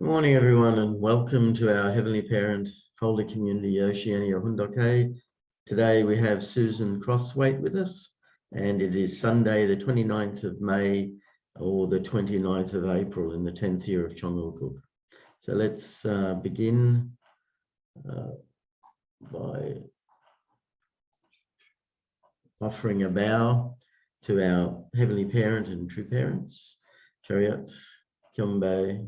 Good morning, everyone, and welcome to our Heavenly Parent Folder Community, Oceania, Hoon. Today we have Susan Crosthwaite with us, and it is Sunday, the 29th of May, or the 29th of April in the 10th year of Chongalguk. So let's begin by offering a bow to our Heavenly Parent and True Parents, Chariot, Kyombe,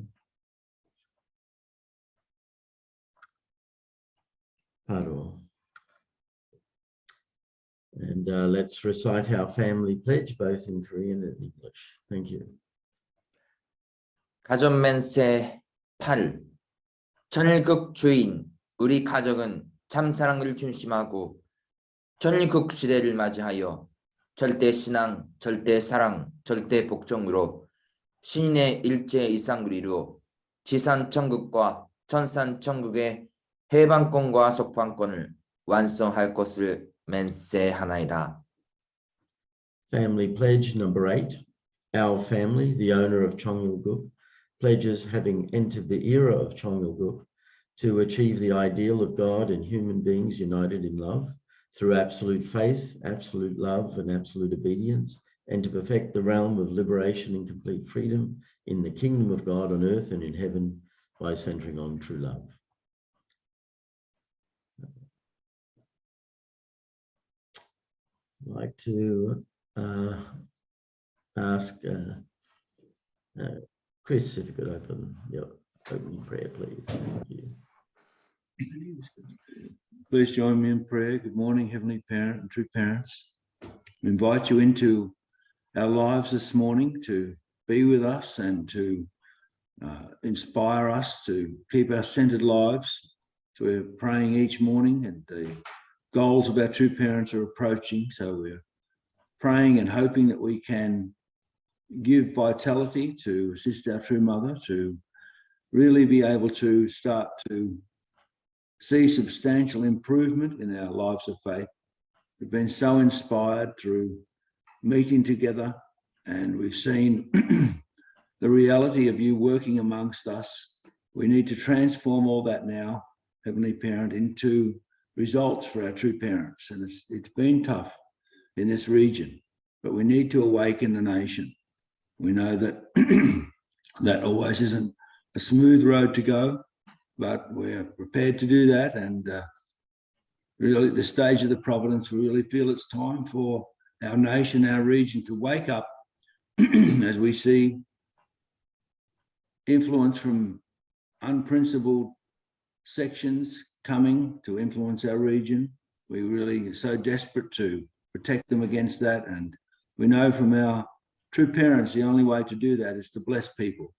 Paro. And let's recite our family pledge, both in Korean and English. Thank you. 가전맨세 8. 천일국 주인, 우리 가족은 참 사랑을 중심하고 천일국 시대를 맞이하여 절대 신앙, 절대 사랑, 절대 복종으로 신인의 일체 이상을 이루어 지산 천국과 천산 천국의 해방권과 속방권을 완성할 것을 맹세하나이다. Family pledge number 8. Our family, the owner of Chongalguk, pledges, having entered the era of Chongalguk, to achieve the ideal of God and human beings united in love through absolute faith, absolute love, and absolute obedience, and to perfect the realm of liberation and complete freedom in the kingdom of God on earth and in heaven by centering on true love. I'd like to ask Chris if you could open your opening prayer, please. Thank you. Please join me in prayer. Good morning, Heavenly Parent and True Parents. We invite you into our lives this morning to be with us and to inspire us to keep our centered lives. So we're praying each morning, and the goals of our true parents are approaching. So we're praying and hoping that we can give vitality to assist our true mother to really be able to start to see substantial improvement in our lives of faith. We've been so inspired through meeting together, and we've seen the reality of you working amongst us. We need to transform all that now, Heavenly Parent, into results for our true parents. And it's been tough in this region, but we need to awaken the nation. We know that that always isn't a smooth road to go, but we're prepared to do that. And really at this stage of the providence, we really feel it's time for our nation, our region to wake up as we see influence from unprincipled sections coming to influence our region. We really are so desperate to protect them against that. And we know from our true parents, the only way to do that is to bless people.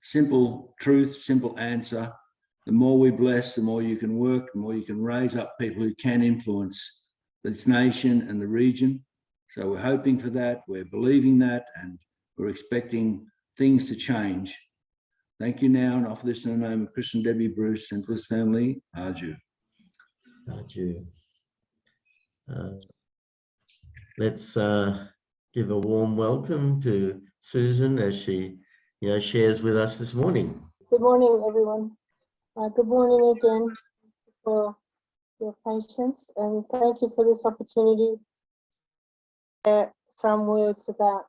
Simple truth, simple answer. The more we bless, the more you can work, the more you can raise up people who can influence this nation and the region. So we're hoping for that, we're believing that, and we're expecting things to change. Thank you now, and offer this in the name of Chris and Debbie Bruce and Chris family. Adieu. Adieu. Let's give a warm welcome to Susan as she shares with us this morning. Good morning, everyone. Good morning again for your patience, and thank you for this opportunity to share some words about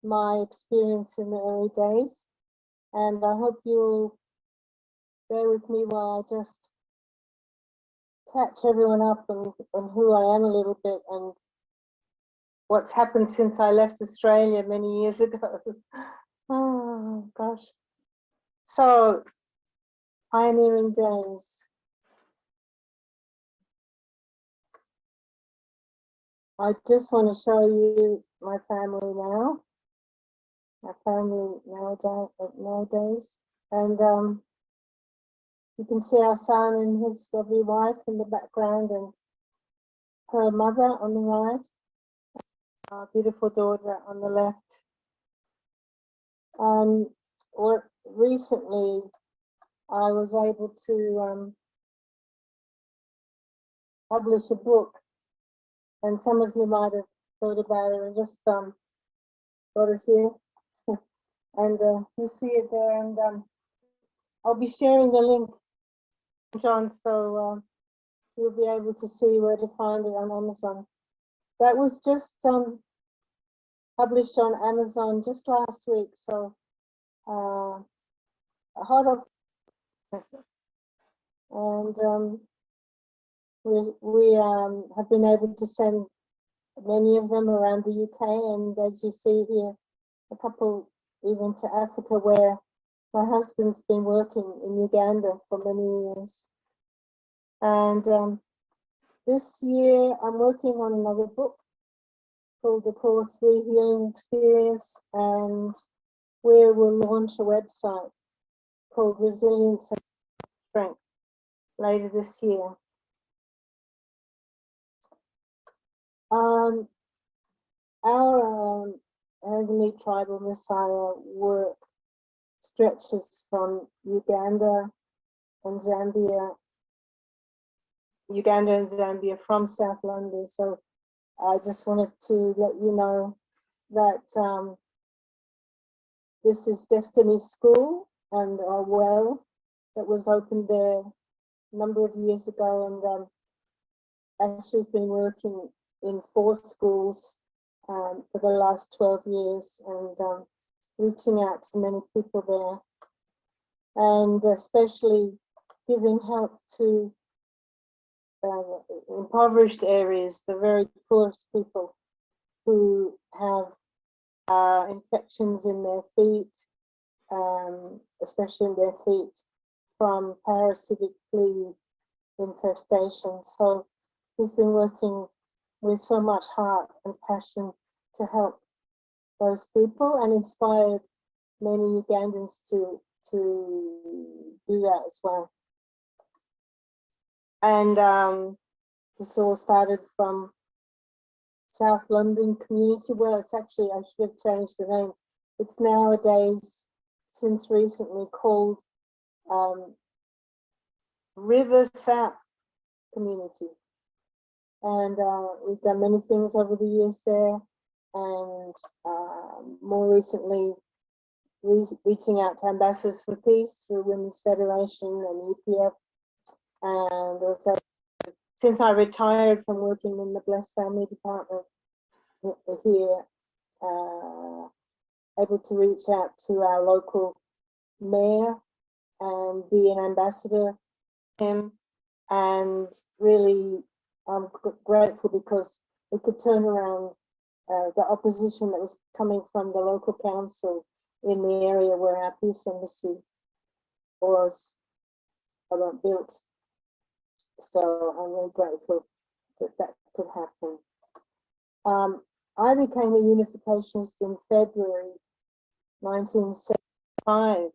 my experience in the early days. And I hope you'll bear with me while I just catch everyone up on who I am a little bit and what's happened since I left Australia many years ago. Oh, gosh. So, pioneering days. I just want to show you my family now. My family nowadays. And you can see our son and his lovely wife in the background, and her mother on the right, our beautiful daughter on the left. Recently I was able to publish a book, and some of you might have thought about it. I just got it here, and you see it there, and I'll be sharing the link, John, so you'll be able to see where to find it on Amazon. That was just published on Amazon just last week, so hot off. And we have been able to send many of them around the UK, and as you see here, a couple even to Africa, where my husband's been working in Uganda for many years. And this year I'm working on another book called the Core 3 Healing Experience, and we will launch a website called Resilience and Strength later this year. Our Heavenly Tribal Messiah work stretches from Uganda and Zambia from South London. So I just wanted to let you know that this is Destiny School and a well that was opened there a number of years ago, and Ashley's been working in 4 schools for the last 12 years, and reaching out to many people there, and especially giving help to impoverished areas, the very poorest people who have infections in their feet, especially in their feet, from parasitic flea infestation. So he's been working with so much heart and passion to help those people, and inspired many Ugandans to do that as well. And this all started from South London Community. Well, it's actually, I should have changed the name. It's nowadays, since recently, called River South Community. And we've done many things over the years there, and more recently reaching out to Ambassadors for Peace through Women's Federation and EPF. And also, since I retired from working in the Blessed Family Department here, able to reach out to our local mayor and be an ambassador to him, and really I'm grateful because it could turn around the opposition that was coming from the local council in the area where our peace embassy was built. So I'm really grateful that that could happen. I became a unificationist in February 1975,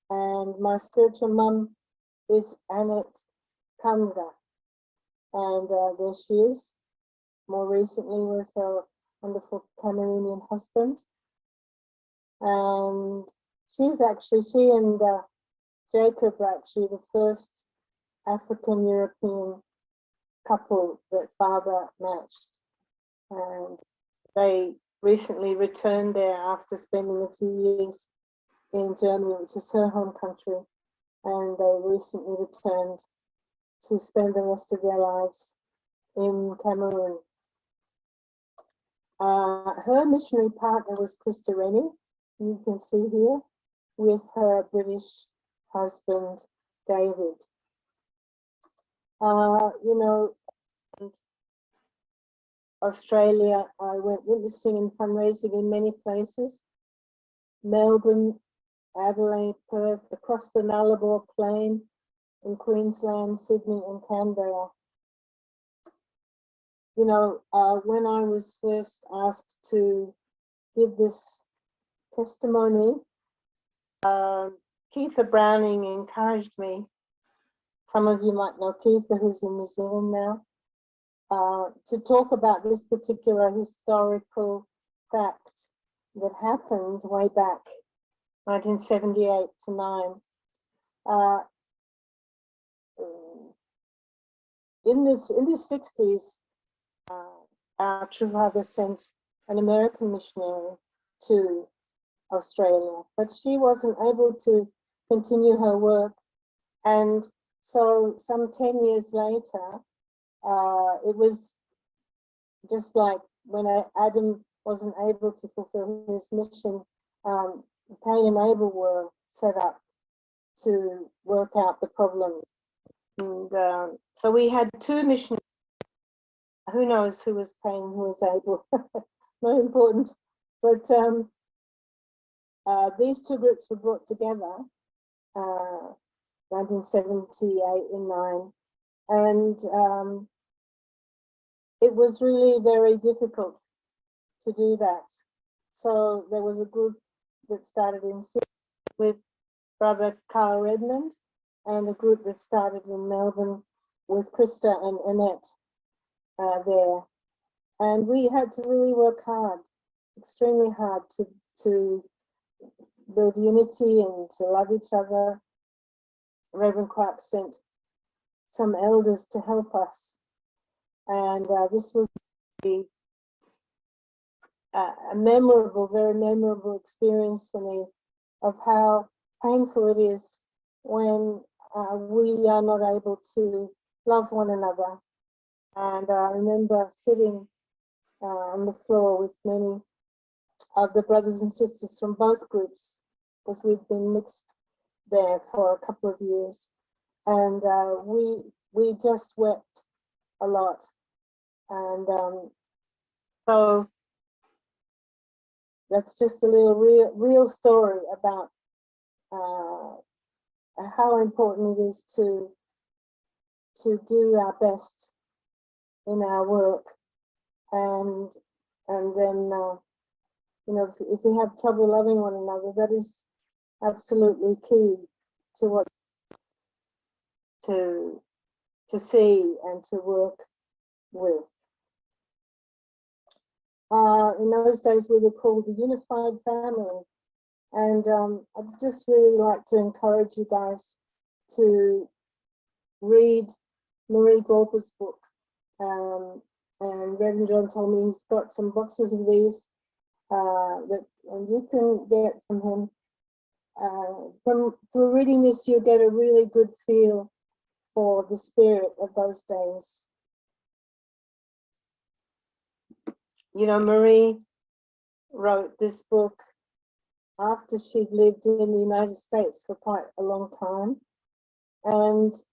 and my spiritual mum is Annette Kanga, and there she is, more recently with her wonderful Cameroonian husband. And she and Jacob are actually the first African European couple that Father matched, and they recently returned there after spending a few years in Germany, which is her home country, and they recently returned to spend the rest of their lives in Cameroon. Her missionary partner was Krista Rennie, you can see here, with her British husband David. You know, Australia, I went witnessing and fundraising in many places: Melbourne, Adelaide, Perth, across the Nullarbor Plain, in Queensland, Sydney and Canberra. You know, when I was first asked to give this testimony, Keitha Browning encouraged me. Some of you might know Keitha, who's in New Zealand now. to talk about this particular historical fact that happened way back 1978 to 9. In the 60s, our True Father sent an American missionary to Australia, but she wasn't able to continue her work. And so some 10 years later, it was just like when Adam wasn't able to fulfill his mission, Cain and Abel were set up to work out the problem. And so we had two missionaries. Who knows who was Cain, who was Abel? Not important. But these two groups were brought together 1978 and 9. And it was really very difficult to do that. So there was a group that started in Sydney with Brother Carl Redmond, and a group that started in Melbourne with Krista and Annette there. And we had to really work hard, extremely hard, to build unity and to love each other. Reverend Clark sent some elders to help us. And this was a memorable, very memorable experience for me of how painful it is when we are not able to love one another. And I remember sitting on the floor with many of the brothers and sisters from both groups, because we'd been mixed there for a couple of years. And we just wept a lot. And so that's just a little real story about how important it is to do our best in our work, and then you know, if we have trouble loving one another, that is absolutely key to what to see and to work with. In those days, we were called the Unified Family, and I'd just really like to encourage you guys to read Marie Gorba's book. And Reverend John told me he's got some boxes of these that you can get from him. Through reading this, you'll get a really good feel for the spirit of those days. You know, Marie wrote this book after she'd lived in the United States for quite a long time. And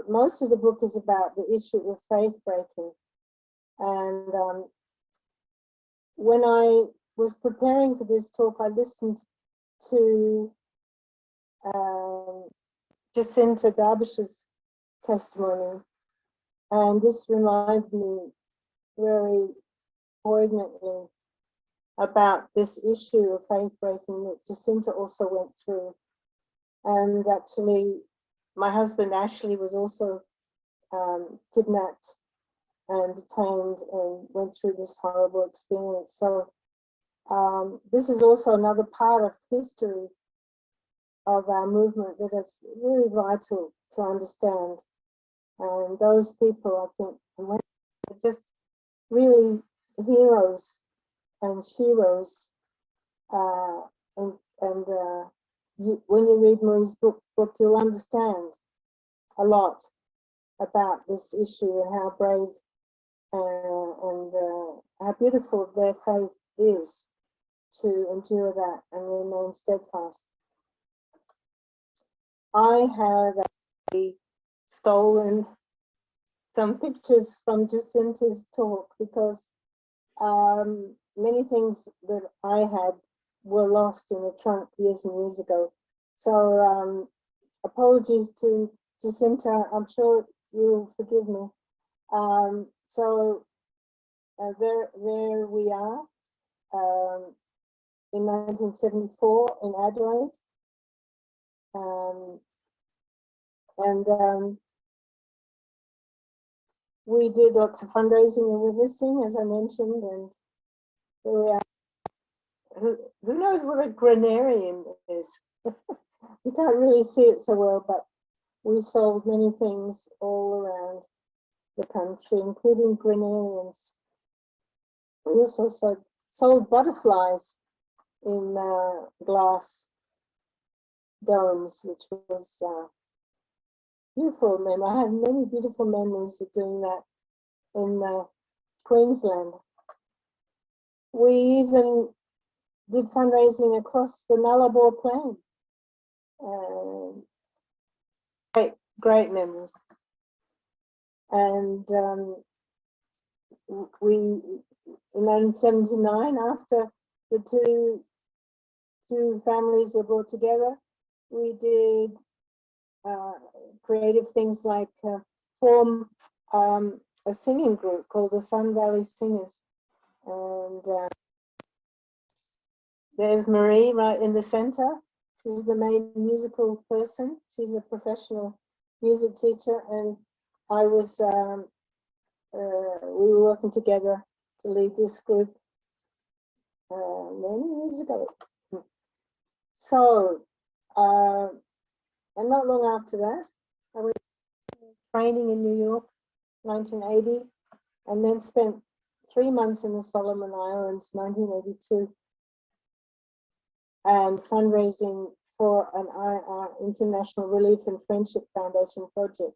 most of the book is about the issue of faith breaking. And when I was preparing for this talk, I listened to Jacinta Garbish's testimony. And this reminded me very poignantly about this issue of faith breaking that Jacinta also went through. And actually, my husband Ashley was also kidnapped and detained and went through this horrible experience. So this is also another part of history of our movement that is really vital to understand. And those people, I think, are just really heroes and sheroes. When you read Marie's book, you'll understand a lot about this issue and how brave and how beautiful their faith is to endure that and remain steadfast. I have actually stolen some pictures from Jacinta's talk because many things that I had were lost in the trunk years and years ago. So apologies to Jacinta, I'm sure you'll forgive me. There we are in 1974 in Adelaide. We did lots of fundraising and witnessing, as I mentioned, and here we are. Who knows what a granarium is? You can't really see it so well, but we sold many things all around the country, including granariums. We also sold butterflies in glass domes, which was beautiful. I have many beautiful memories of doing that in Queensland. We even did fundraising across the Nullarbor Plain. Great memories. And we, in 1979, after the two families were brought together, we did creative things like form a singing group called the Sun Valley Singers. And there's Marie right in the center. She's the main musical person. She's a professional music teacher, and I was, we were working together to lead this group many years ago. So, and not long after that, I went training in New York, 1980, and then spent 3 months in the Solomon Islands, 1982, and fundraising for an International Relief and Friendship Foundation project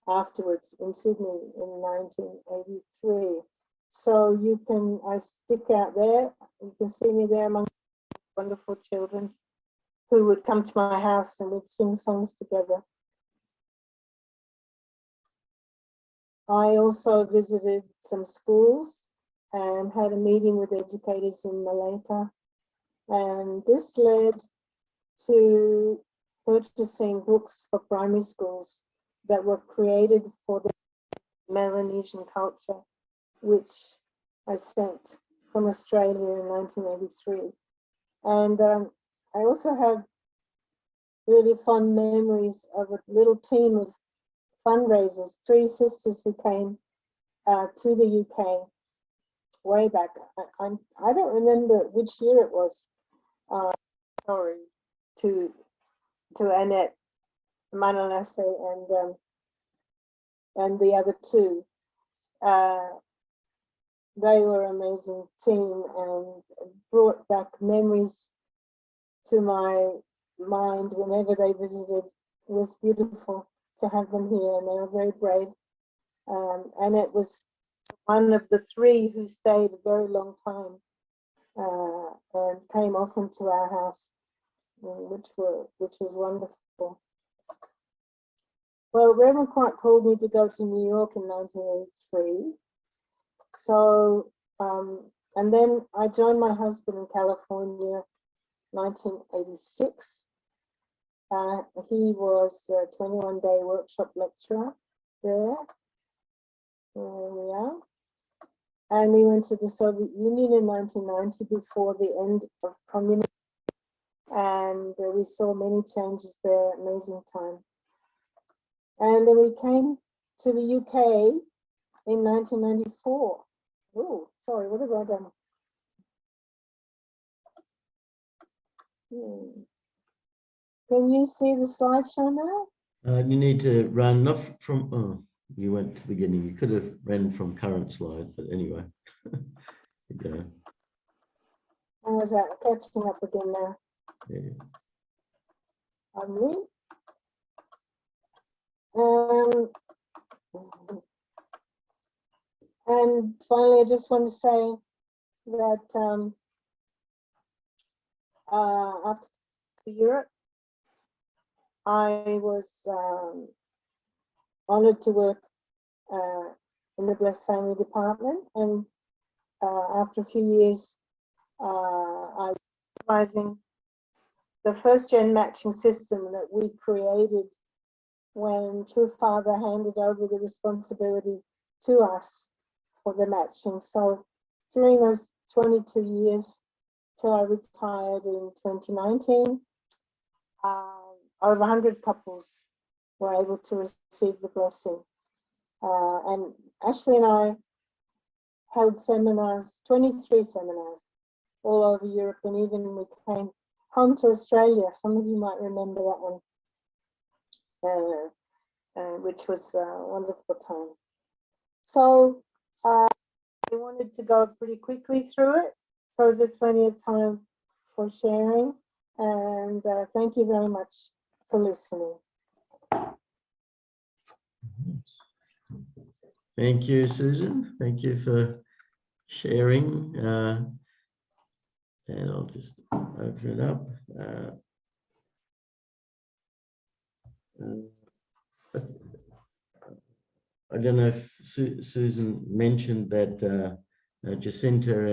afterwards in Sydney in 1983. So you can, I stick out there, you can see me there among wonderful children who would come to my house and we'd sing songs together. I also visited some schools and had a meeting with educators in Maleta, and this led to purchasing books for primary schools that were created for the Melanesian culture, which I sent from Australia in 1983. And I also have really fond memories of a little team of fundraisers, 3 sisters who came to the UK way back. I don't remember which year it was. Sorry, to Annette Manalasse and the other 2. They were an amazing team and brought back memories to my mind whenever they visited. It was beautiful to have them here, and they were very brave. And it was one of the 3 who stayed a very long time and came often to our house, which was wonderful. Well, Reverend Quart called me to go to New York in 1983. So, and then I joined my husband in California, 1986. He was a 21-day workshop lecturer there. There we are. And we went to the Soviet Union in 1990 before the end of communism. And we saw many changes there, amazing time. And then we came to the UK in 1994. Oh, sorry, what have I done? Can you see the slideshow now? You need to run, not from, oh, you went to the beginning. You could have ran from current slide, but anyway. Yeah. How is that? Catching up again now. Yeah. And finally, I just want to say that after Europe, I was honored to work in the Blessed Family Department, and after a few years, I was supervising the first-gen matching system that we created when True Father handed over the responsibility to us for the matching. So during those 22 years till I retired in 2019, over 100 couples were able to receive the blessing. And Ashley and I held seminars, 23 seminars all over Europe, and even we came home to Australia. Some of you might remember that one, which was a wonderful time. So I wanted to go pretty quickly through it, so there's plenty of time for sharing. And thank you very much for listening. Thank you, Susan. Thank you for sharing. And I'll just open it up. I don't know if Susan mentioned that Jacinta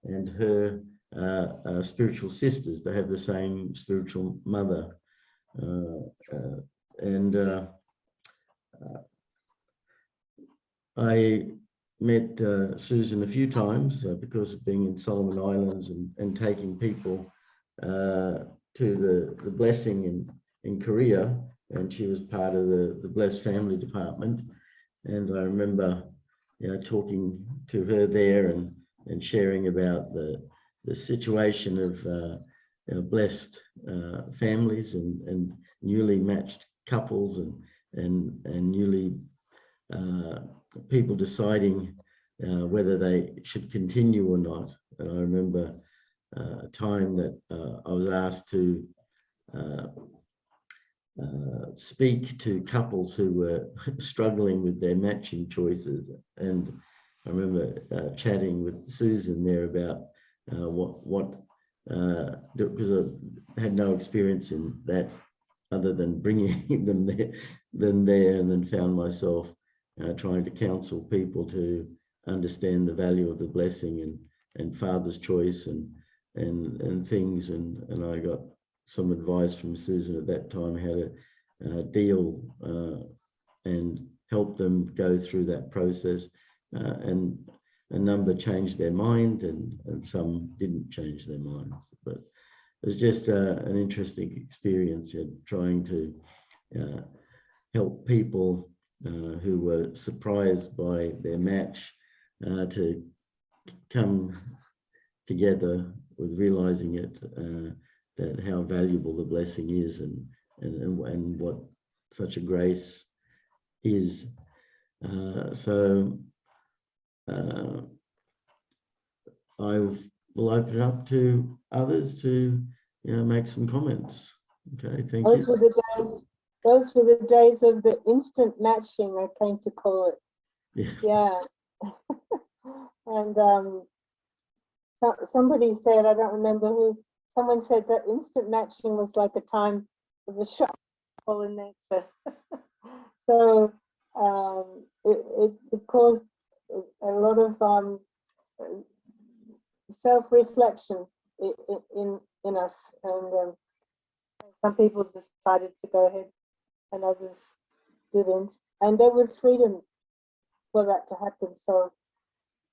and her spiritual sisters, they have the same spiritual mother. I met Susan a few times because of being in Solomon Islands and taking people to the blessing in Korea, and she was part of the Blessed Family Department. And I remember, talking to her there and sharing about the situation of blessed families and newly matched couples and newly people deciding whether they should continue or not. And I remember a time that I was asked to speak to couples who were struggling with their matching choices. And I remember chatting with Susan there about because I had no experience in that other than bringing them there, and then found myself trying to counsel people to understand the value of the blessing and father's choice and things. And I got some advice from Susan at that time how to deal and help them go through that process. And a number changed their mind and some didn't change their minds. But it was just an interesting experience, trying to help people who were surprised by their match to come together with realizing it, that how valuable the blessing is and what such a grace is. So I will open it up to others to make some comments. Okay, thank you. Those were the days of the instant matching, I came to call it. Yeah. And somebody said, I don't remember who, someone said that instant matching was like a time of the shock in nature. So it caused a lot of self-reflection in us, and some people decided to go ahead and others didn't, and there was freedom for that to happen. So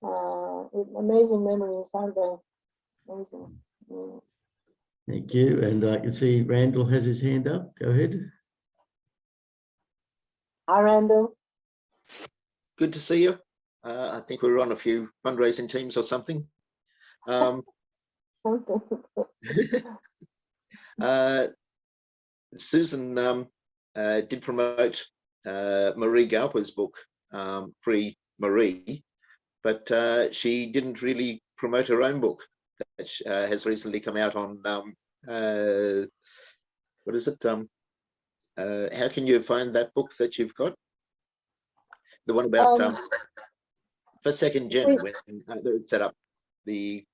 amazing memories, aren't they? Amazing. Yeah. Thank you. And I can see Randall has his hand up. Go ahead. Hi, Randall. Good to see you. I think we were on a few fundraising teams or something. Susan did promote Marie Galper's book, Free Marie, but she didn't really promote her own book that has recently come out on, what is it? How can you find that book that you've got? The one about for second gen, when set up the,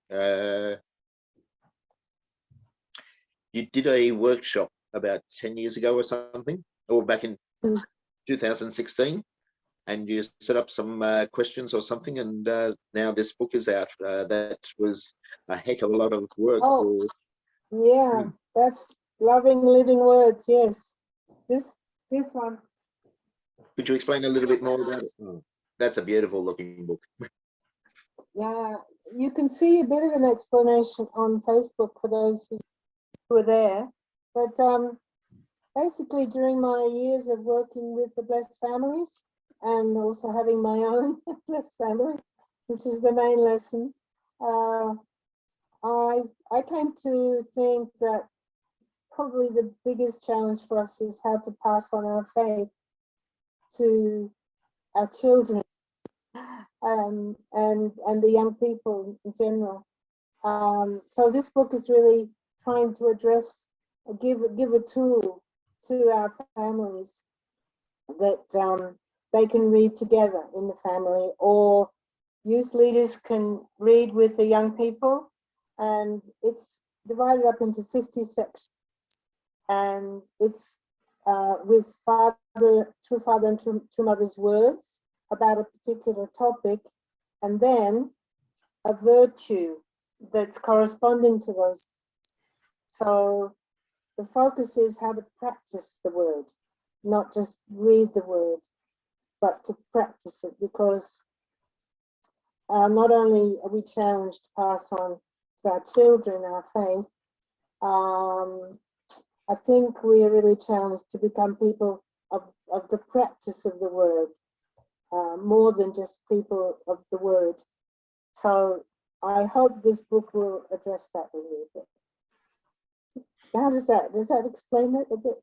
you did a workshop about 10 years ago or something, or back in 2016, and you set up some questions or something, and now this book is out. That was a heck of a lot of work. Oh, yeah, that's Loving Living Words, yes. This one. Could you explain a little bit more about it? Oh, that's a beautiful looking book. Yeah, you can see a bit of an explanation on Facebook for those who were there. But basically, during my years of working with the Blessed Families and also having my own blessed family, which is the main lesson, I came to think that probably the biggest challenge for us is how to pass on our faith to our children, and the young people in general. So this book is really trying to address, give a tool to our families that they can read together in the family, or youth leaders can read with the young people, and it's divided up into 50 sections, and it's with true father and true mother's words about a particular topic, and then a virtue that's corresponding to those. So the focus is how to practice the word, not just read the word, but to practice it, because not only are we challenged to pass on to our children our faith, I think we are really challenged to become people of the practice of the word, more than just people of the word. So I hope this book will address that a little bit. How does that explain it a bit?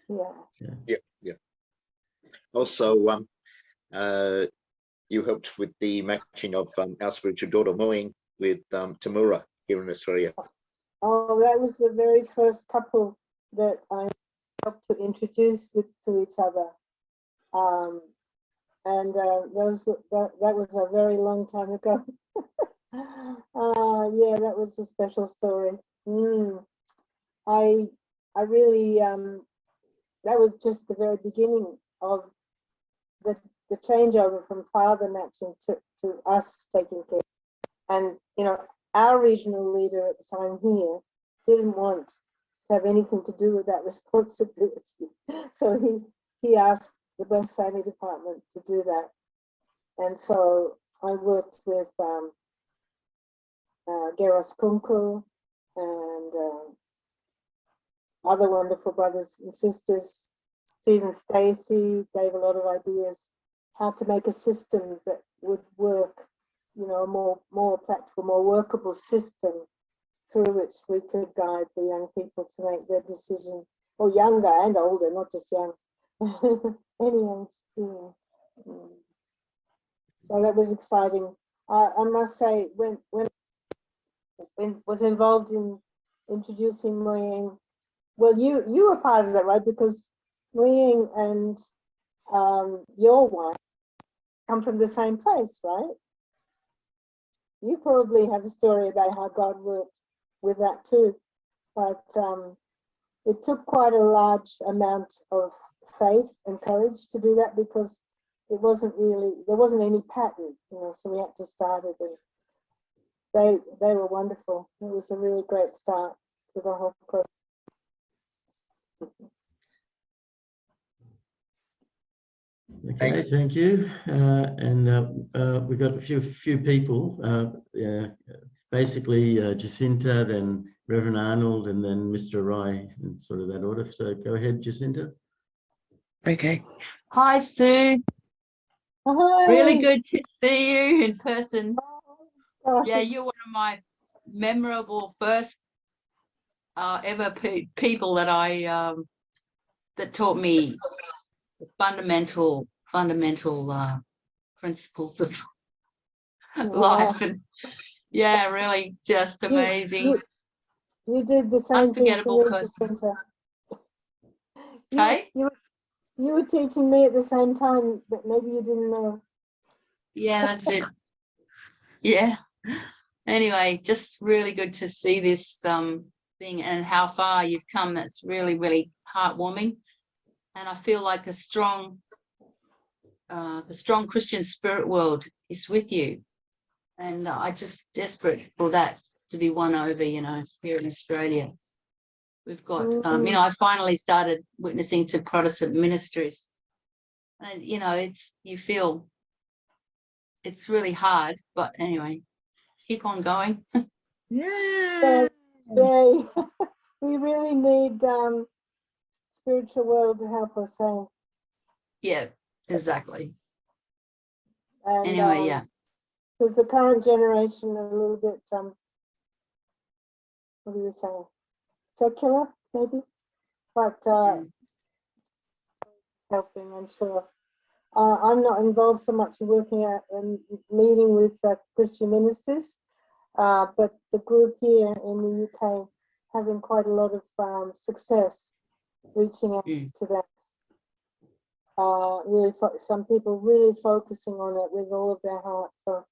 Yeah. Yeah. Also, you helped with the matching of our spiritual daughter Moing with Tamura here in Australia. Oh, that was the very first couple that I helped to introduce to each other. And that was a very long time ago. Yeah, that was a special story. I really, that was just the very beginning of the changeover from father matching to us taking care. And, you know, our regional leader at the time here didn't want to have anything to do with that responsibility. So he asked the Blessed Family Department to do that. And so I worked with Geros Kunkel and other wonderful brothers and sisters. Stephen Stacey gave a lot of ideas how to make a system that would work, you know, a more practical, more workable system through which we could guide the young people to make their decision, or younger and older, not just young, any age. Yeah. So that was exciting. I must say, when was involved in introducing Moying, well, you were part of that, right? Because Moying and your wife come from the same place, right? You probably have a story about how God worked with that too, but it took quite a large amount of faith and courage to do that, because it wasn't really, there wasn't any pattern, you know, so we had to start it, and they were wonderful. It was a really great start to the whole process. Okay, Thanks. thank you. We got a few people. Basically, Jacinta, then Reverend Arnold, and then Mr. Rai, in sort of that order. So go ahead, Jacinta. Okay. Hi, Sue. Hi. Really good to see you in person. Oh, Yeah, you're one of my memorable first ever people that I that taught me the fundamental principles of life, and yeah, really just amazing. You did the same Unforgettable thing for me, person. Jacinta. Okay. You were teaching me at the same time, but maybe you didn't know. Yeah, that's it. Yeah. Anyway, just really good to see this thing and how far you've come. That's really, really heartwarming. And I feel like the strong Christian spirit world is with you. And I just desperate for that to be won over, you know, here in Australia. We've got, you know, I finally started witnessing to Protestant ministries. And, you know, you feel it's really hard, but anyway, keep on going. Yeah. Yay. We really need spiritual world to help us out. Yeah, exactly. And Anyway, yeah. because the current generation are a little bit what do you say, secular maybe, but helping, I'm sure. I'm not involved so much in working out and meeting with Christian ministers, but the group here in the UK having quite a lot of success reaching out to that. Really, some people really focusing on it with all of their heart. So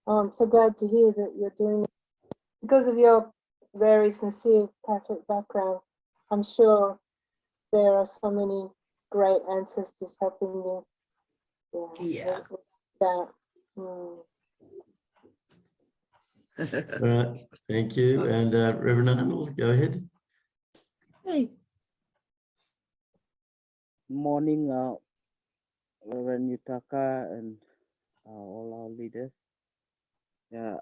I'm so glad to hear that you're doing it because of your very sincere Catholic background. I'm sure there are so many great ancestors helping you. Yeah. That. All right, thank you. And Reverend Arnold, go ahead. Hey. Morning, Reverend Yutaka and all our leaders. Yeah,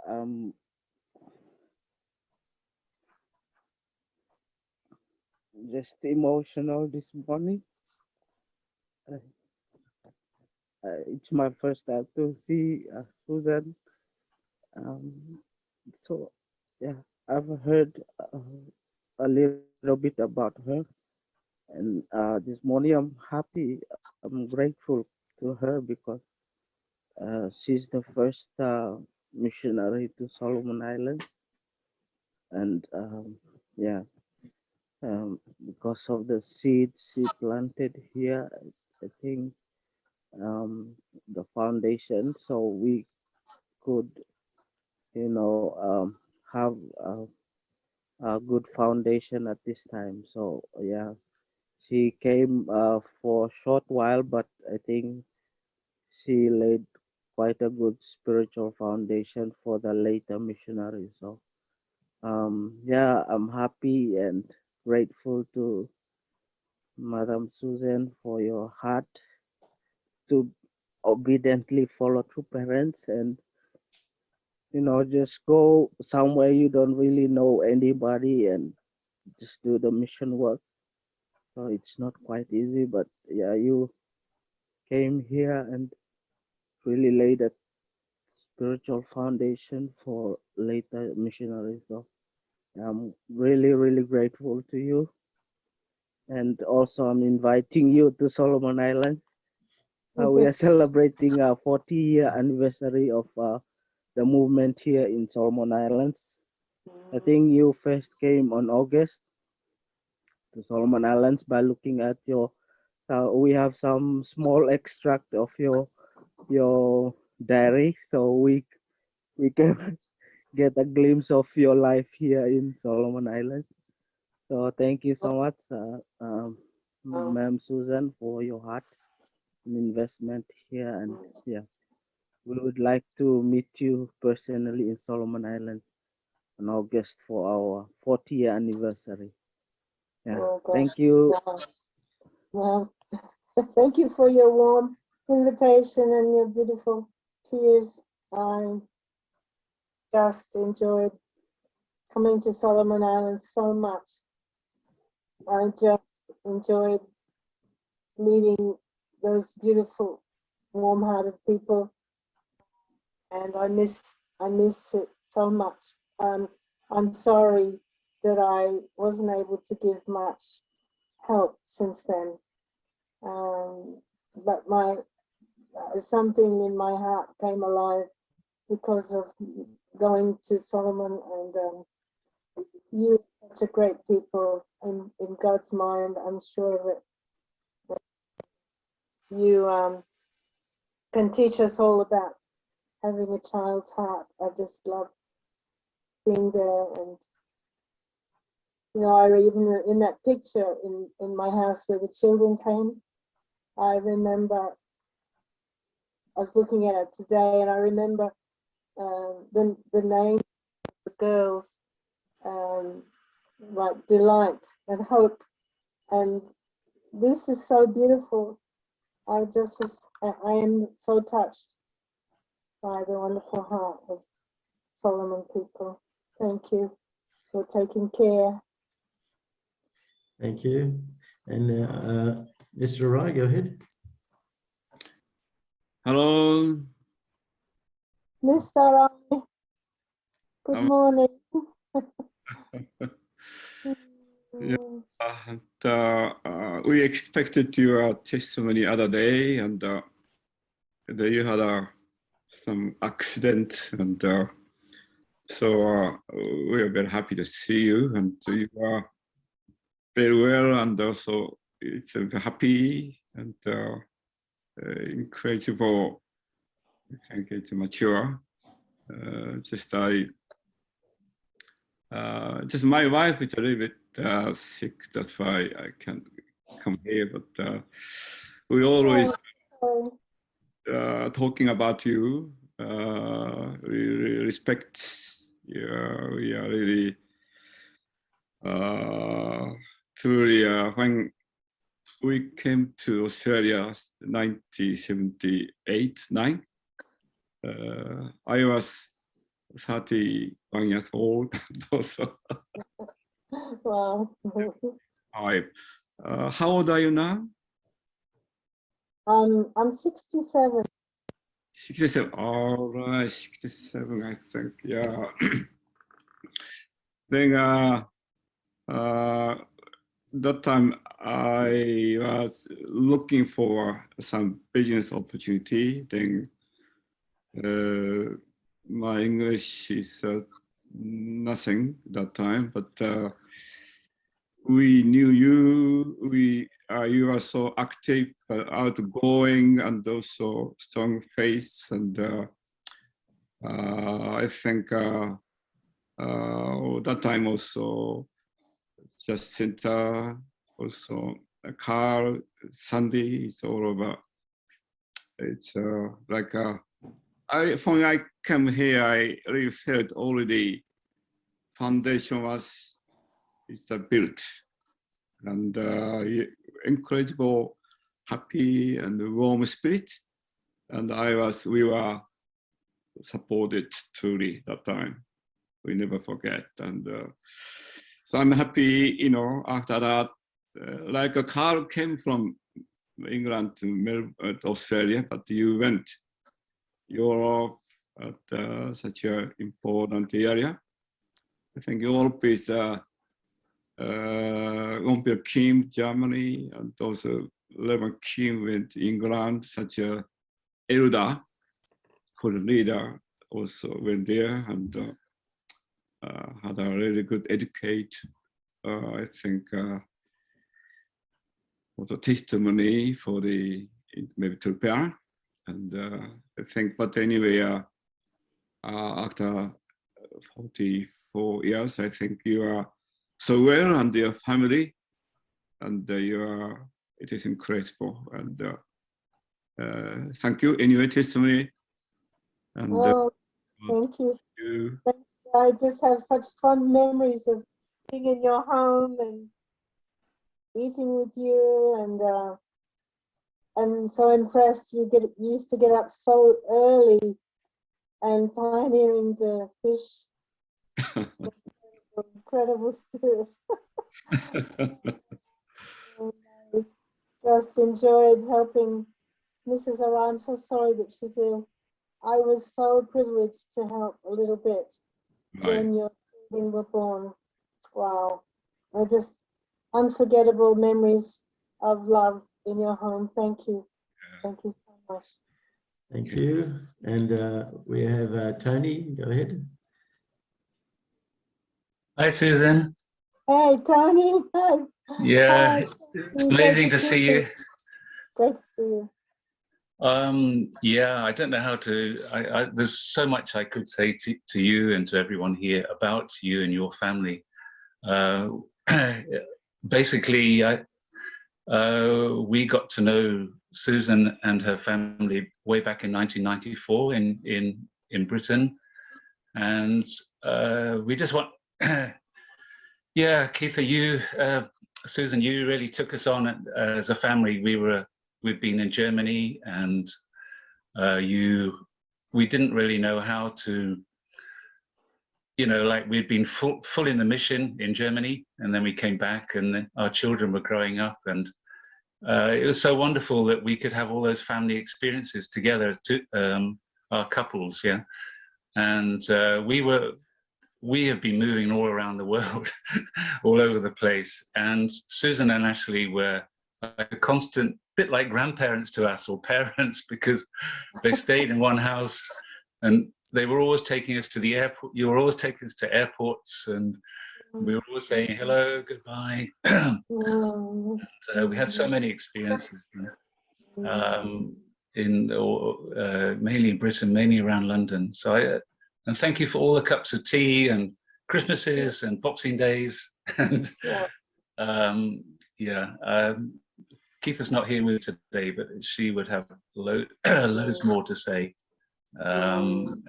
just emotional this morning. It's my first time to see Susan. So yeah, I've heard a little bit about her, and this morning I'm happy. I'm grateful to her because she's the first missionary to Solomon Islands, and yeah, because of the seed she planted here, I think the foundation, so we could, you know, have a good foundation at this time. So yeah, she came for a short while, but I think she laid quite a good spiritual foundation for the later missionaries. So yeah, I'm happy and grateful to Madam Susan for your heart to obediently follow through parents, and you know, just go somewhere you don't really know anybody and just do the mission work. So it's not quite easy, but yeah, you came here and really laid a spiritual foundation for later missionaries. So I'm really, really grateful to you. And also I'm inviting you to Solomon Islands. We are celebrating our 40-year anniversary of the movement here in Solomon Islands. I think you first came on August to Solomon Islands by looking at your, we have some small extract of your diary, so we can get a glimpse of your life here in Solomon Islands. So thank you so much, Ma'am Susan, for your heart and investment here. And yeah, we would like to meet you personally in Solomon Islands in August for our 40-year anniversary. Yeah, Oh, gosh. thank you. Well, thank you for your warm invitation and your beautiful tears. I just enjoyed coming to Solomon Islands so much. I just enjoyed meeting those beautiful, warm-hearted people, and I miss it so much. I'm sorry that I wasn't able to give much help since then, but something in my heart came alive because of going to Solomon, and you are such a great people in God's mind. I'm sure that you can teach us all about having a child's heart. I just love being there, and you know, I even in that picture in my house where the children came, I remember I was looking at it today, and I remember the name of the girls, like Delight and Hope, and this is so beautiful. I am so touched by the wonderful heart of Solomon people. Thank you for taking care. Thank you. And Mr. Rai, go ahead. Hello, Miss Sarai, good Um, morning. Yeah. We expected your testimony other day, and then you had some accident, and so we are very happy to see you, and you are very well, and also it's happy and incredible. I think it's mature. Just my wife is a little bit sick. That's why I can't come here. But we always Oh, talking about you. We respect. Yeah, we are really truly when we came to Australia 1978-9. I was 31 years old. Also, wow. how old are you now? I'm 67. 67. All right, 67, I think. Yeah. Then that time I was looking for some business opportunity. Then my English is nothing that time, but we knew you. You are so active, outgoing, and also strong face. And I think that time also just center, also Carl, Sandy. It's all over. It's like when I came here, I really felt already foundation was built, and incredible, happy and warm spirit, and we were supported truly that time. We never forget, and so I'm happy. You know, after that, like a car came from England to Melbourne, Australia, but you went Europe at such an important area. I think Europe is Kim, Germany, and also Levan Kim went to England, such a elder, called leader, also went there and had a really good educate. I think also testimony for the maybe to prepare, and I think. But anyway, after 44 years, I think you are so well, and your family, and you are. It is incredible, and thank you. Anyway, testimony, and Oh, thank you. I just have such fond memories of being in your home and eating with you, and I'm so impressed you used to get up so early and pioneering the fish. Incredible spirit. And I just enjoyed helping Mrs. Ara. I'm so sorry that she's ill. I was so privileged to help a little bit when your children were born. Wow. I just unforgettable memories of love in your home. Thank you. Thank you so much. Thank you. And we have Tony. Go ahead. Hi, Susan. Hey, Tony. Hi. Yeah, Hi. it's amazing to see you. Great to see you. Yeah, I don't know how to. There's so much I could say to you and to everyone here about you and your family. Basically, we got to know Susan and her family way back in 1994 in Britain, and we just want. Yeah, Keitha, Susan, you really took us on as a family. We've been in Germany, and we didn't really know how to, like we'd been full in the mission in Germany, and then we came back, and then our children were growing up, and it was so wonderful that we could have all those family experiences together, our couples, yeah. and we have been moving all around the world, all over the place. And Susan and Ashley were like a constant, bit like grandparents to us, or parents, because they stayed in one house and they were always taking us to the airport. You were always taking us to airports, and we were always saying hello, goodbye. We had so many experiences mainly in Britain, mainly around London. So and thank you for all the cups of tea and Christmases and Boxing Days. And Keitha's not here with today, but she would have loads more to say.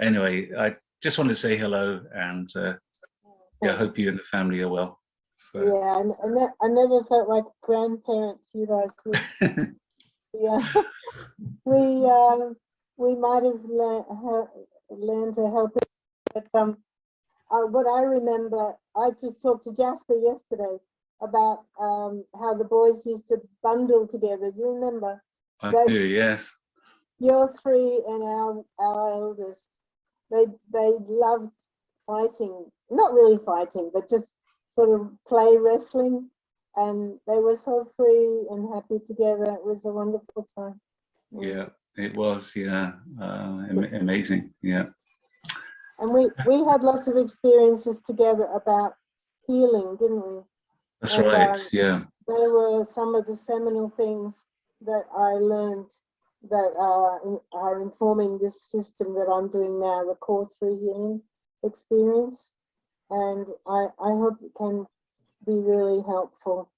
Anyway, I just wanted to say hello, and I hope you and the family are well. So. Yeah, I never felt like grandparents, you guys. Yeah, we might have learned to help it, but what I remember, I just talked to Jasper yesterday about how the boys used to bundle together. Do you remember? I do, yes. Your three and our eldest, they loved fighting, not really fighting, but just sort of play wrestling, and they were so free and happy together. It was a wonderful time. Yeah, it was, amazing, yeah. And we had lots of experiences together about healing, didn't we? That's right, yeah. They were some of the seminal things that I learned that are informing this system that I'm doing now, the Core 3 healing experience. And I hope it can be really helpful,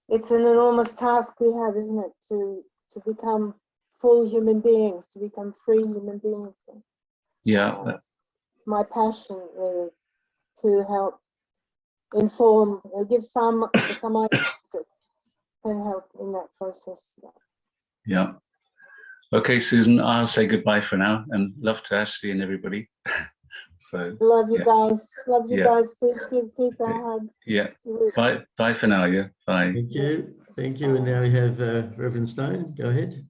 it's an enormous task we have, isn't it, to become full human beings, to become free human beings. Yeah. My passion really to help inform, give some ideas that can help in that process. Yeah. Okay, Susan, I'll say goodbye for now, and love to Ashley and everybody. So love you guys. Love you guys. Please give Keith a hug. Yeah. Bye for now. Yeah. Bye. Thank you. Thank you. And now we have Reverend Stone. Go ahead.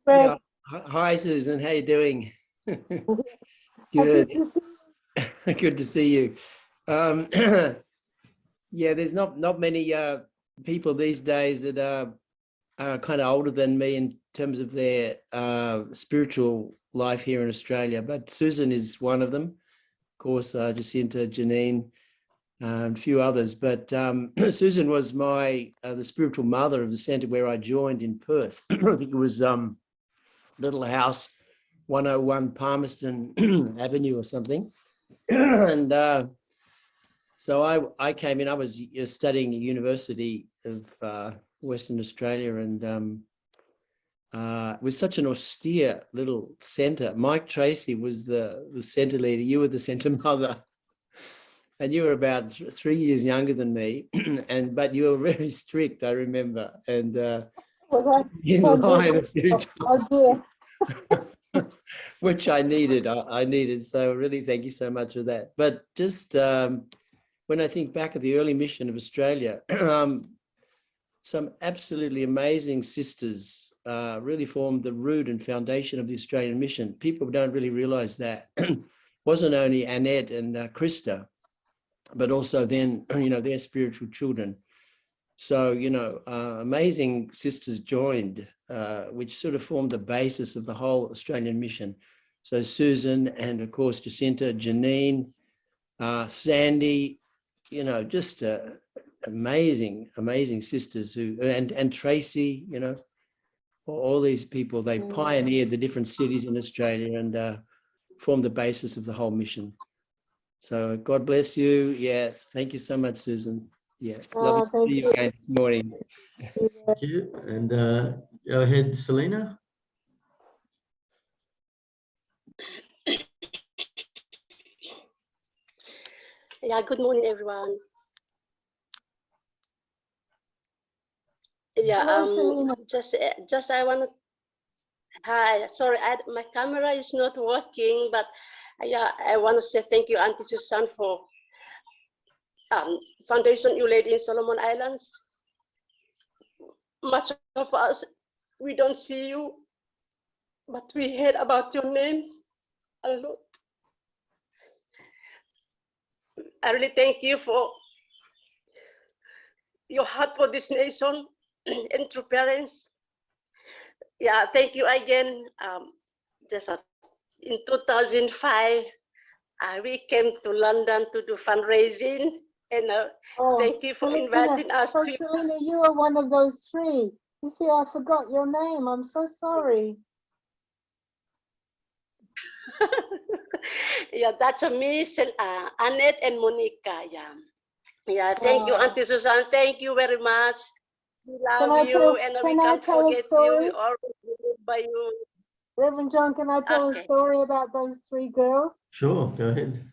Yeah. Hi, Susan. How you doing? Good. Good to see you. Good to see you. Yeah, there's not many people these days that are kind of older than me in terms of their spiritual life here in Australia, but Susan is one of them. Of course, Jacinta, Janine, and a few others. But Susan was the spiritual mother of the centre where I joined in Perth. I think it was Little House 101 Palmerston Avenue or something. And so I came in. I was studying at University of Western Australia, and it was such an austere little centre. Mike Tracy was the centre leader. You were the centre mother, and you were about 3 years younger than me, but you were very strict, I remember, and in line a few times, which I needed. I needed. So really, thank you so much for that. But just when I think back at the early mission of Australia, some absolutely amazing sisters really formed the root and foundation of the Australian mission. People don't really realise that. Wasn't only Annette and Krista, but also then, their spiritual children. So, amazing sisters joined, which sort of formed the basis of the whole Australian mission. So Susan and, of course, Jacinta, Janine, Sandy, just amazing sisters and Tracy, all these people, they pioneered the different cities in Australia and formed the basis of the whole mission. So God bless you. Yeah. Thank you so much, Susan. Yeah. Love to see you again this morning. Thank you. And go ahead, Selena. Yeah, good morning, everyone. Yeah, just I want to. Hi, sorry, my camera is not working, but yeah, I want to say thank you, Auntie Susan, for foundation you laid in Solomon Islands. Much of us we don't see you, but we heard about your name a lot. I really thank you for your heart for this nation and true parents. Yeah, thank you again. In 2005, we came to London to do fundraising, and thank you for inviting us So to. Selena, you are one of those three. You see, I forgot your name. I'm so sorry. Yeah, that's me, Annette and Monica. Yeah. Thank you, Auntie Susan. Thank you very much. We love you, and we can't forget you. We always live by you. Reverend John, can I tell a story about those three girls? Sure, go ahead.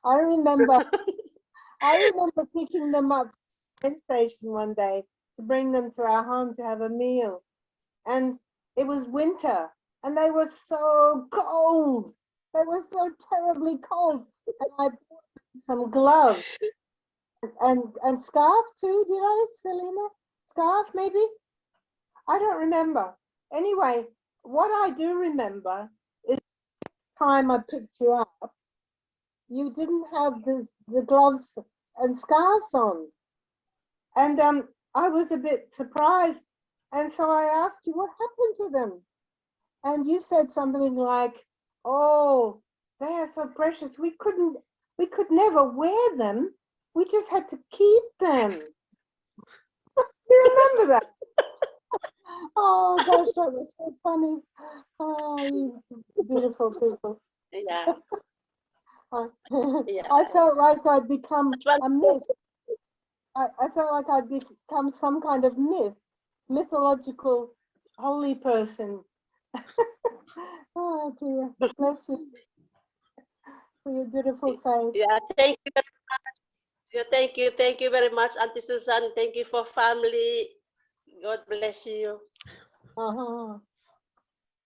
I remember picking them up from the train station one day to bring them to our home to have a meal. And it was winter and they were so cold. They were so terribly cold. And I bought them some gloves and scarf too, did I, Selena? Scarf maybe? I don't remember. Anyway, what I do remember is the time I picked you up, you didn't have the gloves and scarves on. And I was a bit surprised. And so I asked you, what happened to them? And you said something like, oh, they are so precious. We could never wear them. We just had to keep them. You remember that? Oh gosh, that was so funny. Oh, you beautiful people. Yeah. I felt like I'd become a myth. I felt like I'd become some kind of mythological holy person. Oh dear, bless you for your beautiful face. Yeah, thank you very much. Yeah, thank you very much, Auntie Susan. Thank you for family. God bless you.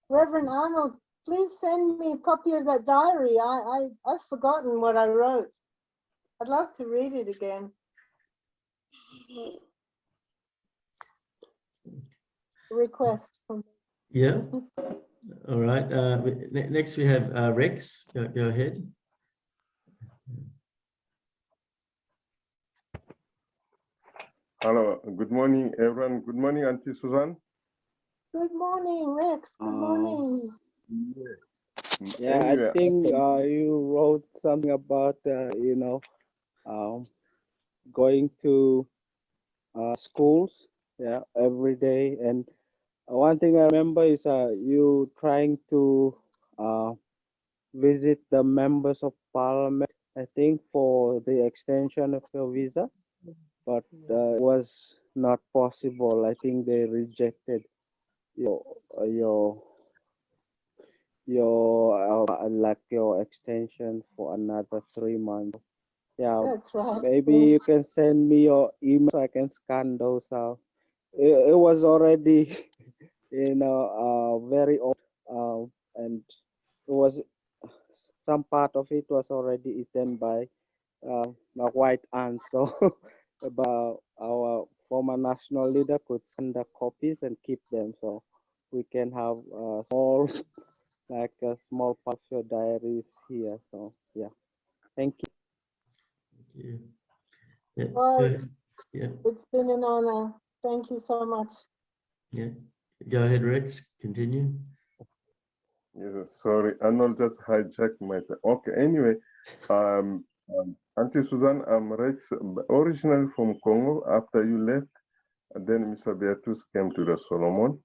Reverend Arnold, please send me a copy of that diary. I've forgotten what I wrote. I'd love to read it again. Request from me. Yeah. All right. Next we have Rex. Go ahead. Hello. Good morning, everyone. Good morning, Auntie Susan. Good morning, Rex. Good morning. Yeah, Anyway, I think you wrote something about going to schools, yeah, every day. And one thing I remember is you trying to visit the members of parliament, I think, for the extension of your visa, but it was not possible. I think they rejected your your extension for another 3 months. Yeah, That's right. maybe you can send me your email so I can scan those out. It was already very old, and it was some part of it was already eaten by a white ant. So about our former national leader could send the copies and keep them, so we can have small like a small part of your diaries here. So yeah, thank you. Yeah. Yeah. Well, Yeah. it's been an honor. Thank you so much. Yeah. Go ahead, Rex. Continue. yes, sorry, Arnold just hijacked my. Okay. Anyway, Auntie Susan, I'm Rex, originally from Congo. After you left, and then Mr. Beatus came to the Solomon.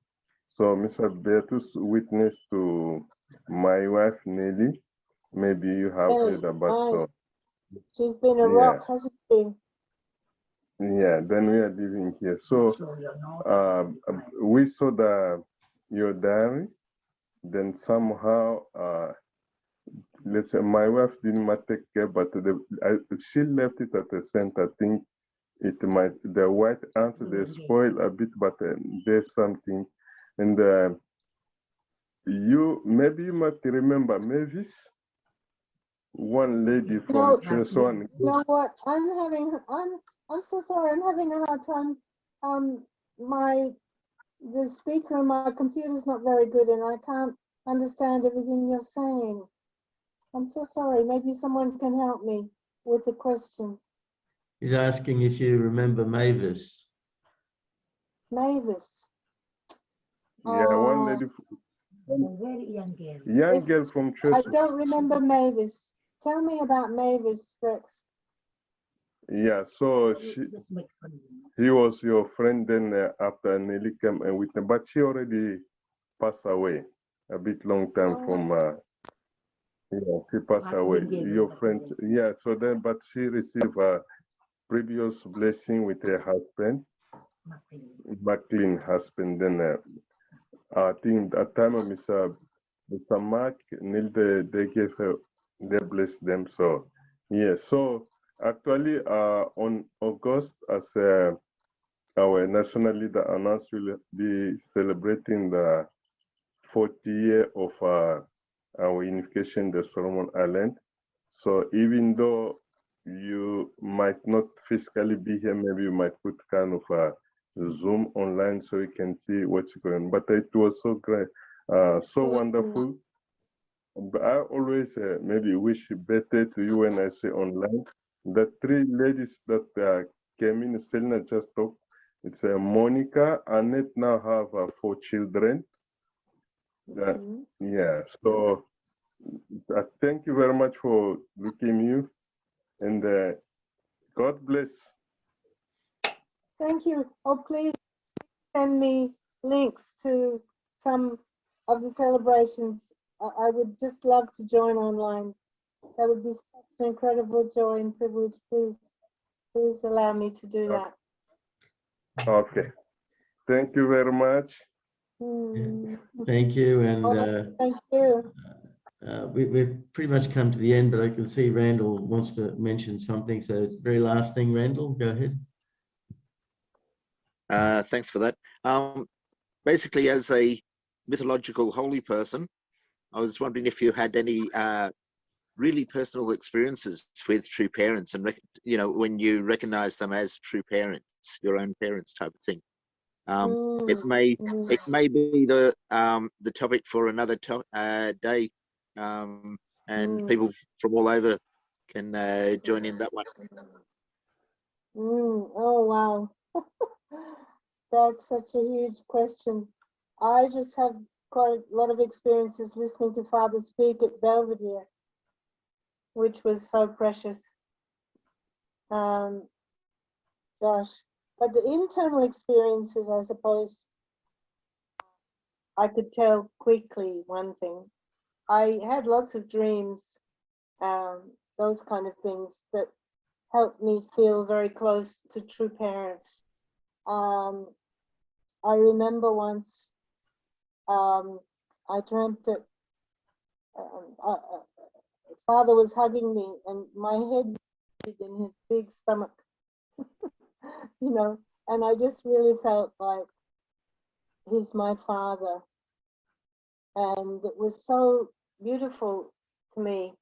So Mr. Beatus witnessed to my wife Nelly. Maybe you have heard about so. She's been a rock, hasn't she? Yeah, then we are living here. So we saw your diary. Then somehow, let's say my wife didn't take care, but she left it at the center. I think it might the white ants they spoil a bit, but there's something. And maybe you might remember Mavis, one lady from Treswan. You know what? I'm so sorry. I'm having a hard time. My the speaker on my computer's not very good and I can't understand everything you're saying. I'm so sorry. Maybe someone can help me with the question. He's asking if you remember Mavis. Mavis. Yeah, one lady, young girl from church. I don't remember Mavis. Tell me about Mavis, Rex. Yeah, so he was your friend then after Nelly came and with them, but she already passed away a bit long time from, yeah, she passed away, your friend. Yeah, so then, but she received a previous blessing with her husband, McLean husband. Then I think at time of Mr. Mark, Neil, they gave her, they blessed them. So, yeah, so actually on August, as our national leader announced, we'll be celebrating the 40th year of our unification, the Solomon Island. So even though you might not physically be here, maybe you might put kind of a Zoom online so you can see what's going on. But it was so great, so wonderful. But I always maybe wish better to you when I say online. The three ladies that came in, Selena just talked. It's Monica, Annette now have 4 children. Yeah, so thank you very much for looking you, and God bless. Thank you. Oh, please send me links to some of the celebrations. I would just love to join online. That would be such an incredible joy and privilege. Please allow me to do that. Okay. Thank you very much. Thank you. And thank you. We've pretty much come to the end, but I can see Randall wants to mention something. So very last thing, Randall, go ahead. Thanks for that. Basically, as a mythological holy person, I was wondering if you had any really personal experiences with true parents, and you know, when you recognize them as true parents, your own parents type of thing. It may be the topic for another day, and people from all over can join in that one. Oh wow. That's such a huge question. I just have quite a lot of experiences listening to Father speak at Belvedere, which was so precious. Gosh, but the internal experiences, I suppose, I could tell quickly one thing. I had lots of dreams, those kind of things that helped me feel very close to true parents. I remember once I dreamt that Father was hugging me and my head was in his big stomach, you know, and I just really felt like he's my father. And it was so beautiful to me.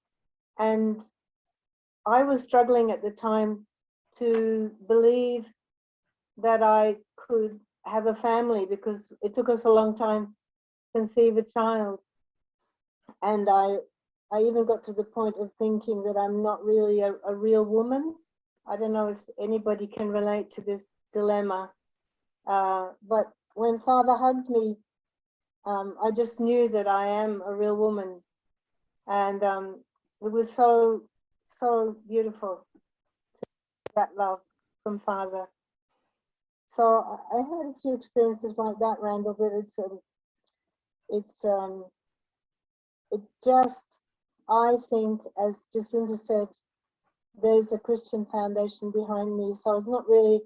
And I was struggling at the time to believe that I could have a family because it took us a long time to conceive a child. And I even got to the point of thinking that I'm not really a real woman. I don't know if anybody can relate to this dilemma. But when Father hugged me, I just knew that I am a real woman. And it was so beautiful, that love from Father. So I had a few experiences like that, Randall, but it just, I think, as Jacinta said, there's a Christian foundation behind me. So it's not really,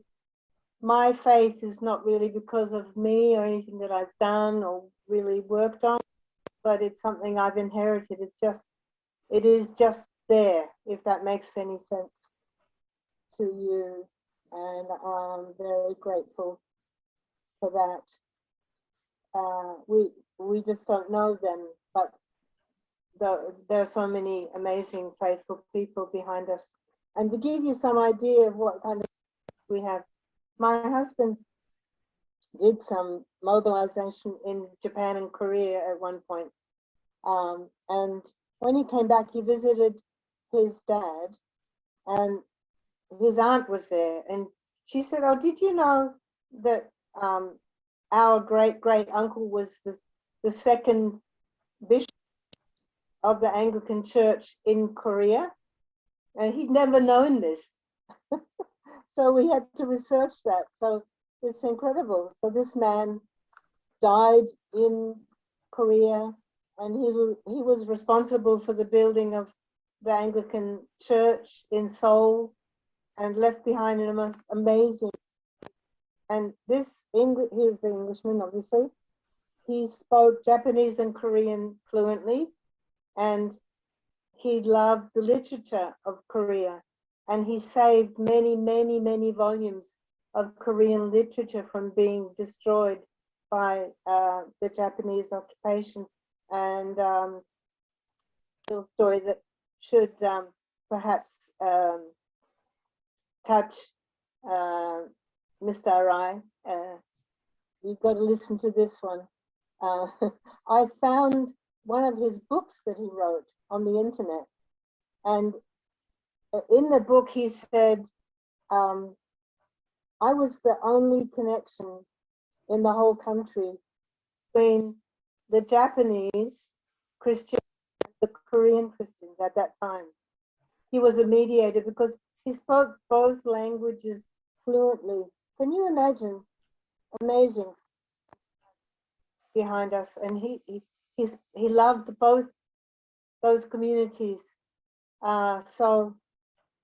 my faith is not really because of me or anything that I've done or really worked on, but it's something I've inherited. It is just there, if that makes any sense to you. And I'm very grateful for that. We just don't know them, but there are so many amazing, faithful people behind us. And to give you some idea of what kind of we have, my husband did some mobilization in Japan and Korea at one point. And when he came back, he visited his dad, and his aunt was there. And she said, "Oh, did you know that our great uncle was the second bishop of the Anglican Church in Korea?" And he'd never known this. So we had to research that. So it's incredible. So this man died in Korea, and he was responsible for the building of the Anglican Church in Seoul, and left behind a most amazing. And this English, he was an Englishman, obviously. He spoke Japanese and Korean fluently, and he loved the literature of Korea, and he saved many volumes of Korean literature from being destroyed by the Japanese occupation. And a little story that should perhaps touch Mr. Arai. You've got to listen to this one. I found one of his books that he wrote on the internet, and in the book he said, I was the only connection in the whole country between the Japanese Christians and the Korean Christians at that time. He was a mediator because he spoke both languages fluently. Can you imagine? Amazing. Behind us, and he loved both those communities. So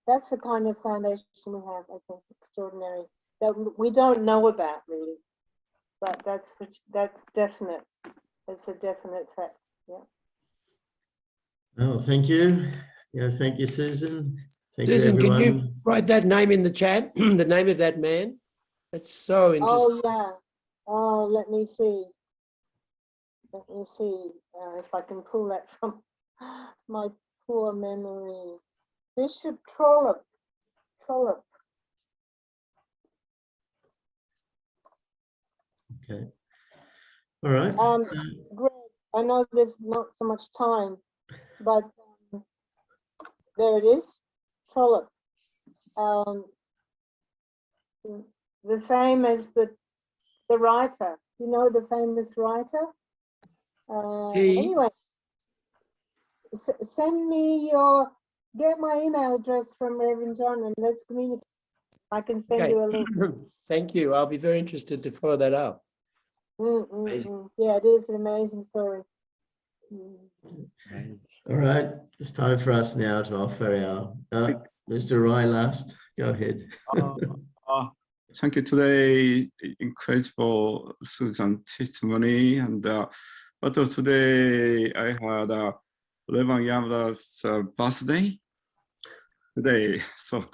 that's the kind of foundation we have, I think, extraordinary, that we don't know about really, but that's definite. It's a definite fact. Yeah. Oh, thank you. Yeah, thank you, Susan. Thank Susan, you, can everyone. you write that name in the chat? The name of that man? That's so interesting. Oh yeah. Oh, let me see. Let me see if I can pull that from my poor memory. Bishop Trollope. Okay. All right. Greg, I know there's not so much time, but there it is. Trollope. The same as the writer. You know the famous writer? Anyway, send me get my email address from Reverend John and let's communicate. I can send you a link. Thank you. I'll be very interested to follow that up. Yeah, it is an amazing story. All right. It's time for us now to offer our Mr. Rai last. Go ahead. Thank you today. Incredible Susan testimony, and but today I had Reverend Yamada's birthday today, so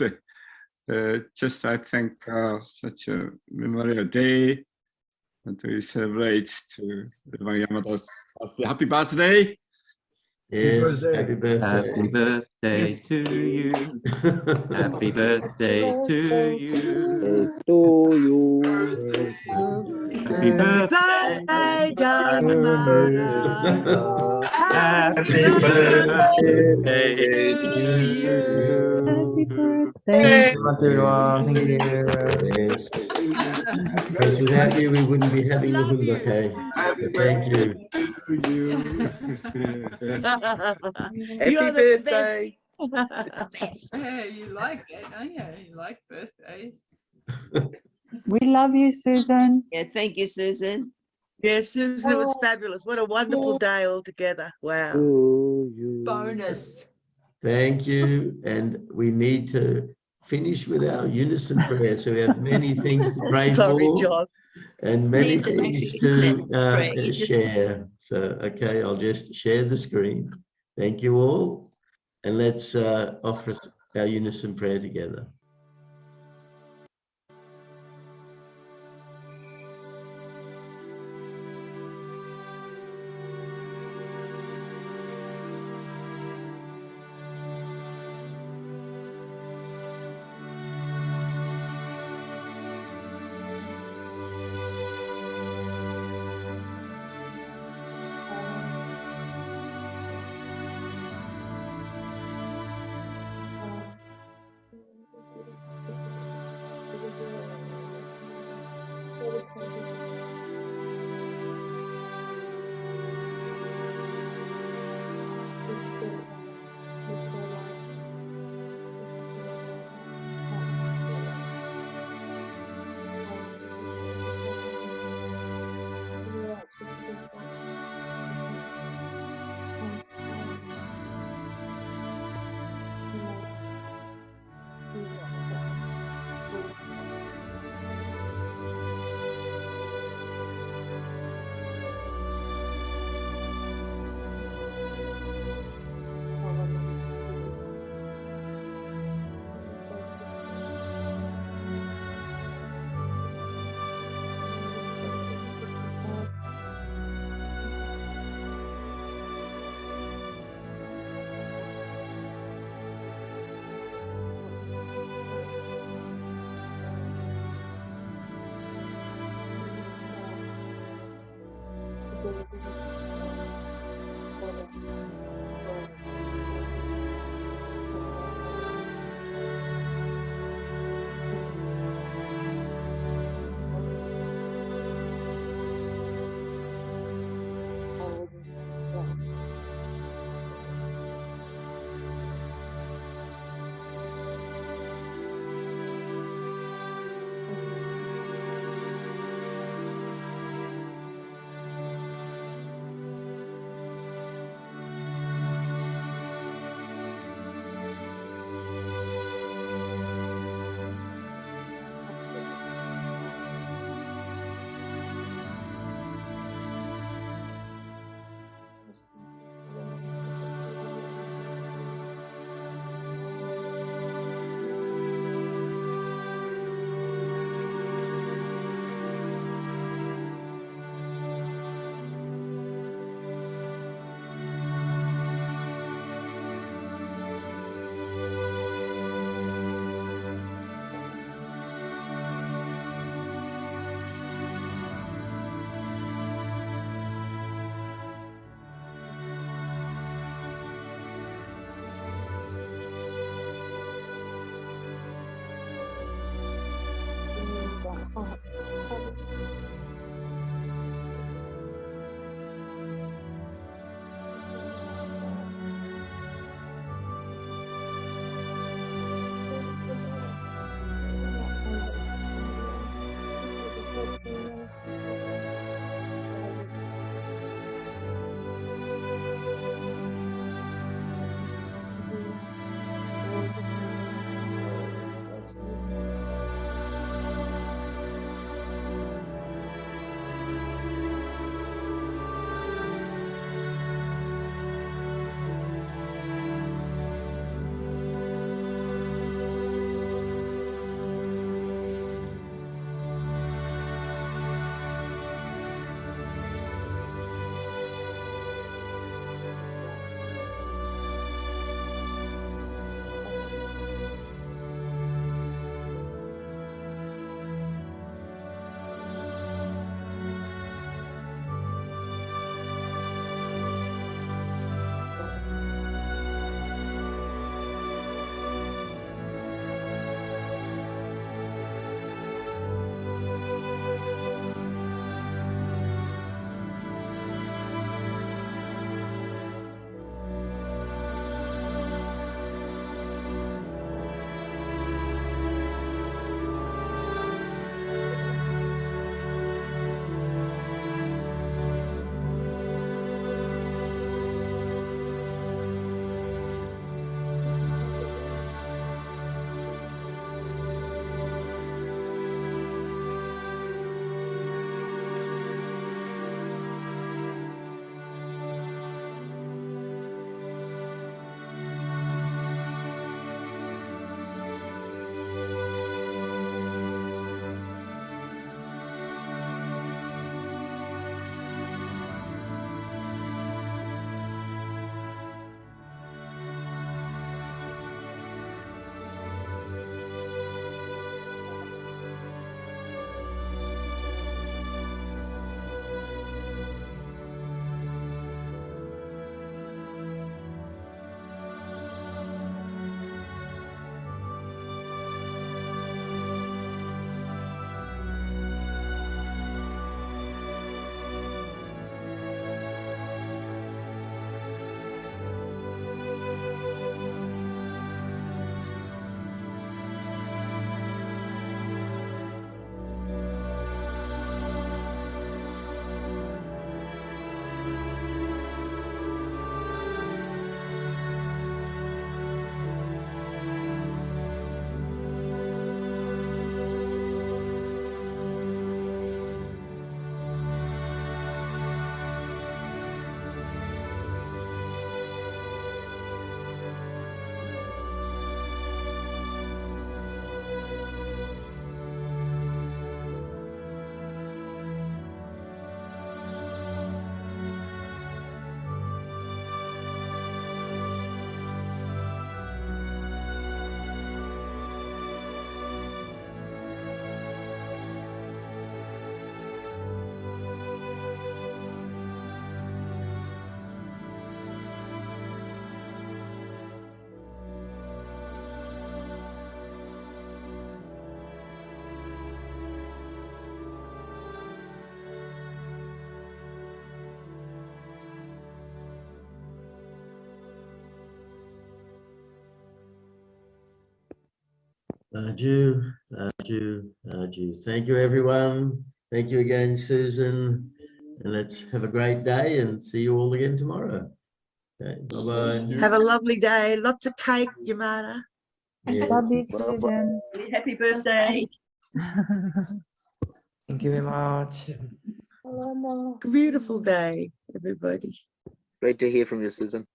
just I think such a memorial day, and we celebrate to Reverend Yamada's birthday. Happy birthday! Yes, happy birthday. Happy birthday to you. Happy birthday to you. To you. Happy birthday, Yamada. Happy birthday to you. Happy birthday. Everyone, thank you. Yes. Because without you, we wouldn't be having the Hoon bouquet. So thank you. Happy birthday. Hey, you like it, don't you? You like birthdays. We love you, Susan. Yeah, thank you, Susan. Yeah, Susan, it was fabulous. What a wonderful day altogether. Wow. Bonus. Thank you. And we need to finish with our unison prayer. So we have many things to pray Sorry, for John. and many Nathan things actually said pray. to You just- share. So, okay, I'll just share the screen. Thank you all. And let's offer our unison prayer together. Adieu, adieu, adieu. Thank you, everyone. Thank you again, Susan. And let's have a great day and see you all again tomorrow. Okay, bye-bye. Have a lovely day. Lots of cake, Yamana. Yeah. Love you, Susan. Happy birthday. Thank you very much. Beautiful day, everybody. Great to hear from you, Susan.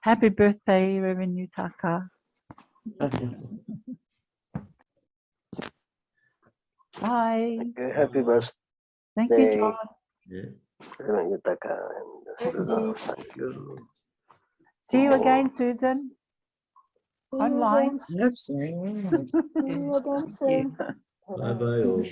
Happy birthday, Reverend Yutaka. Bye. Happy birthday. Thank you, John. Yeah. Reverend Yutaka and Susan. Thank you. See you again, Susan. Online. I hope so. See you again soon. Bye-bye all.